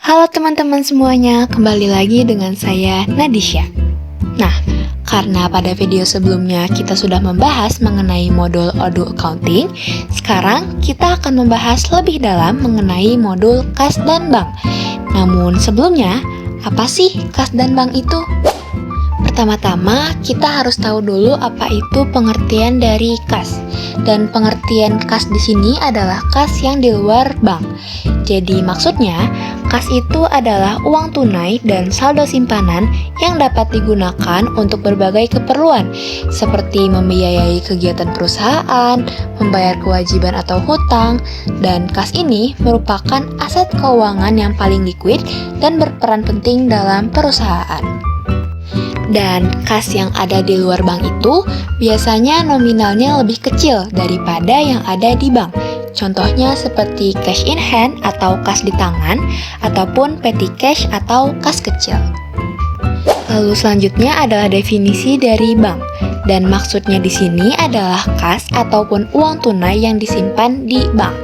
Halo teman-teman semuanya, kembali lagi dengan saya Nadisha. Nah, karena pada video sebelumnya kita sudah membahas mengenai modul Odoo Accounting, sekarang kita akan membahas lebih dalam mengenai modul Kas dan Bank. Namun sebelumnya, apa sih kas dan bank itu? Pertama-tama, kita harus tahu dulu apa itu pengertian dari kas. Dan pengertian kas di sini adalah kas yang di luar bank. Jadi maksudnya, kas itu adalah uang tunai dan saldo simpanan yang dapat digunakan untuk berbagai keperluan, seperti membiayai kegiatan perusahaan, membayar kewajiban atau hutang, dan kas ini merupakan aset keuangan yang paling liquid dan berperan penting dalam perusahaan. Dan kas yang ada di luar bank itu biasanya nominalnya lebih kecil daripada yang ada di bank. Contohnya seperti cash in hand atau kas di tangan, ataupun petty cash atau kas kecil. Lalu selanjutnya adalah definisi dari bank. Dan maksudnya di sini adalah kas ataupun uang tunai yang disimpan di bank.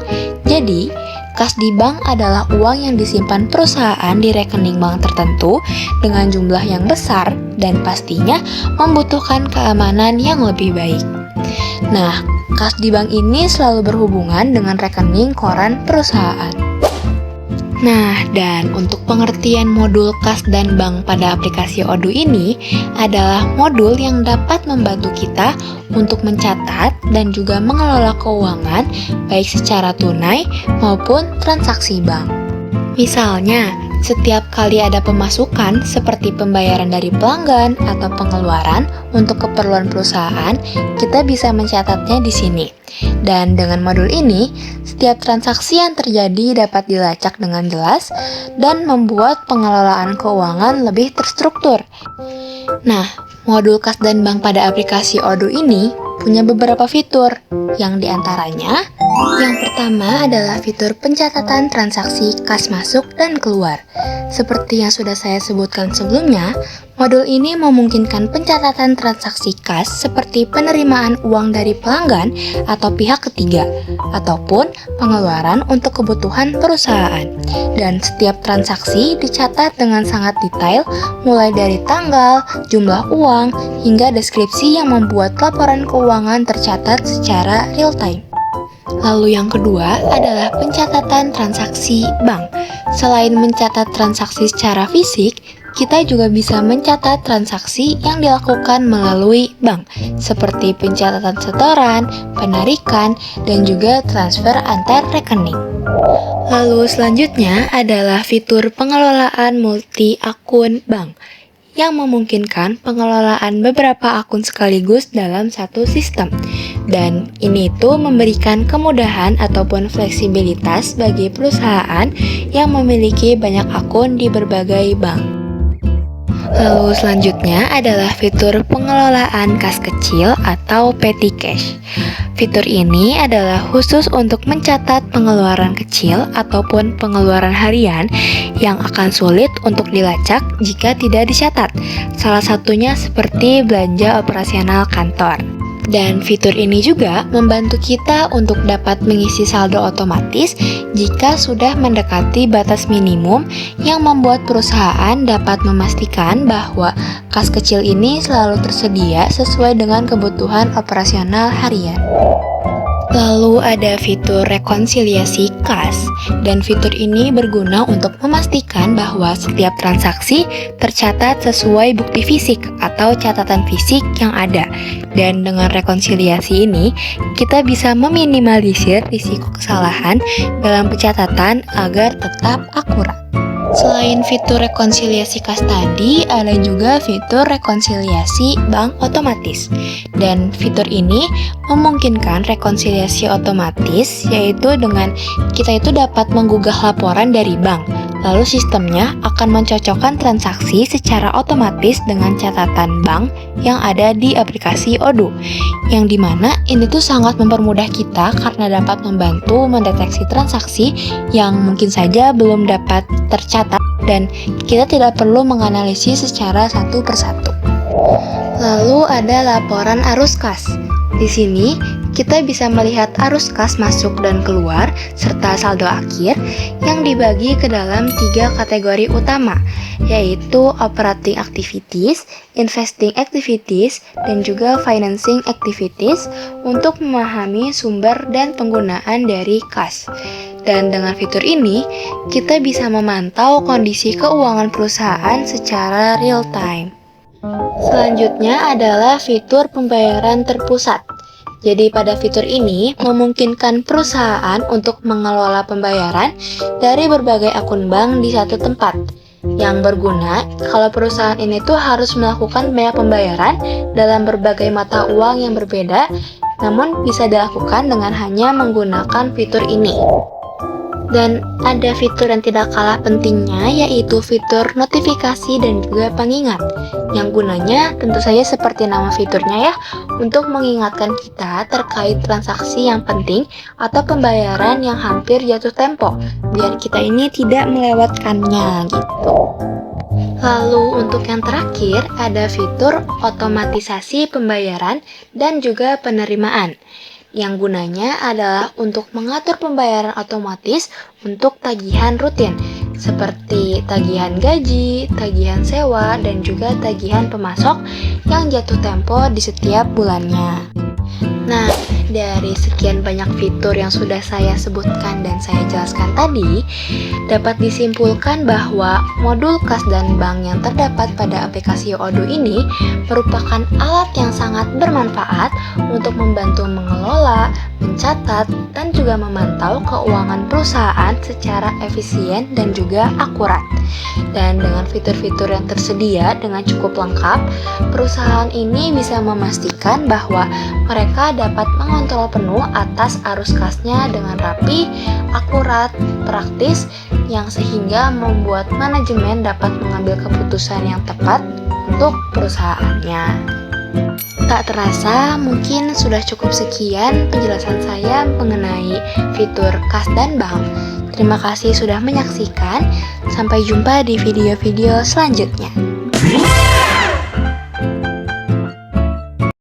Jadi, kas di bank adalah uang yang disimpan perusahaan di rekening bank tertentu dengan jumlah yang besar dan pastinya membutuhkan keamanan yang lebih baik. Nah, kas di bank ini selalu berhubungan dengan rekening koran perusahaan. Nah, dan untuk pengertian modul kas dan bank pada aplikasi Odoo ini adalah modul yang dapat membantu kita untuk mencatat dan juga mengelola keuangan baik secara tunai maupun transaksi bank. Misalnya, setiap kali ada pemasukan seperti pembayaran dari pelanggan atau pengeluaran untuk keperluan perusahaan, kita bisa mencatatnya di sini. Dan dengan modul ini, setiap transaksi yang terjadi dapat dilacak dengan jelas dan membuat pengelolaan keuangan lebih terstruktur. Nah, modul kas dan bank pada aplikasi Odoo ini punya beberapa fitur, yang diantaranya yang pertama adalah fitur pencatatan transaksi kas masuk dan keluar. Seperti yang sudah saya sebutkan sebelumnya, modul ini memungkinkan pencatatan transaksi kas seperti penerimaan uang dari pelanggan atau pihak ketiga, ataupun pengeluaran untuk kebutuhan perusahaan. Dan setiap transaksi dicatat dengan sangat detail, mulai dari tanggal, jumlah uang, hingga deskripsi yang membuat laporan keuangan tercatat secara real time. Lalu yang kedua adalah pencatatan transaksi bank. Selain mencatat transaksi secara fisik, kita juga bisa mencatat transaksi yang dilakukan melalui bank, seperti pencatatan setoran, penarikan, dan juga transfer antar rekening. Lalu selanjutnya adalah fitur pengelolaan multi akun bank, yang memungkinkan pengelolaan beberapa akun sekaligus dalam satu sistem. Dan ini tuh memberikan kemudahan ataupun fleksibilitas bagi perusahaan yang memiliki banyak akun di berbagai bank. Lalu selanjutnya adalah fitur pengelolaan kas kecil atau petty cash. Fitur ini adalah khusus untuk mencatat pengeluaran kecil ataupun pengeluaran harian yang akan sulit untuk dilacak jika tidak dicatat. Salah satunya seperti belanja operasional kantor. Dan fitur ini juga membantu kita untuk dapat mengisi saldo otomatis jika sudah mendekati batas minimum yang membuat perusahaan dapat memastikan bahwa kas kecil ini selalu tersedia sesuai dengan kebutuhan operasional harian. Lalu ada fitur rekonsiliasi kas, dan fitur ini berguna untuk memastikan bahwa setiap transaksi tercatat sesuai bukti fisik atau catatan fisik yang ada. Dan dengan rekonsiliasi ini, kita bisa meminimalisir risiko kesalahan dalam pencatatan agar tetap akurat. Selain fitur rekonsiliasi kas tadi, ada juga fitur rekonsiliasi bank otomatis. Dan fitur ini memungkinkan rekonsiliasi otomatis, yaitu dengan kita itu dapat menggugah laporan dari bank. Lalu sistemnya akan mencocokkan transaksi secara otomatis dengan catatan bank yang ada di aplikasi Odoo. Yang dimana ini tuh sangat mempermudah kita karena dapat membantu mendeteksi transaksi yang mungkin saja belum dapat tercatat dan kita tidak perlu menganalisis secara satu persatu. Lalu ada laporan arus kas. Di sini kita bisa melihat arus kas masuk dan keluar, serta saldo akhir yang dibagi ke dalam 3 kategori utama, yaitu operating activities, investing activities, dan juga financing activities untuk memahami sumber dan penggunaan dari kas. Dan dengan fitur ini, kita bisa memantau kondisi keuangan perusahaan secara real time. Selanjutnya adalah fitur pembayaran terpusat. Jadi pada fitur ini memungkinkan perusahaan untuk mengelola pembayaran dari berbagai akun bank di satu tempat. Yang berguna kalau perusahaan ini tuh harus melakukan banyak pembayaran dalam berbagai mata uang yang berbeda, namun bisa dilakukan dengan hanya menggunakan fitur ini. Dan ada fitur yang tidak kalah pentingnya, yaitu fitur notifikasi dan juga pengingat, yang gunanya tentu saja seperti nama fiturnya ya, untuk mengingatkan kita terkait transaksi yang penting atau pembayaran yang hampir jatuh tempo, biar kita ini tidak melewatkannya gitu. Lalu untuk yang terakhir ada fitur otomatisasi pembayaran dan juga penerimaan, yang gunanya adalah untuk mengatur pembayaran otomatis untuk tagihan rutin, seperti tagihan gaji, tagihan sewa, dan juga tagihan pemasok yang jatuh tempo di setiap bulannya. Nah, dari sekian banyak fitur yang sudah saya sebutkan dan saya jelaskan tadi, dapat disimpulkan bahwa modul kas dan bank yang terdapat pada aplikasi Odoo ini merupakan alat yang sangat bermanfaat untuk membantu mengelola, mencatat, dan juga memantau keuangan perusahaan secara efisien dan juga akurat. Dan dengan fitur-fitur yang tersedia dengan cukup lengkap, perusahaan ini bisa memastikan bahwa mereka dapat mengontrol penuh atas arus kasnya dengan rapi, akurat, praktis, yang sehingga membuat manajemen dapat mengambil keputusan yang tepat untuk perusahaannya. Tak terasa, mungkin sudah cukup sekian penjelasan saya mengenai fitur kas dan bank. Terima kasih sudah menyaksikan. Sampai jumpa di video-video selanjutnya.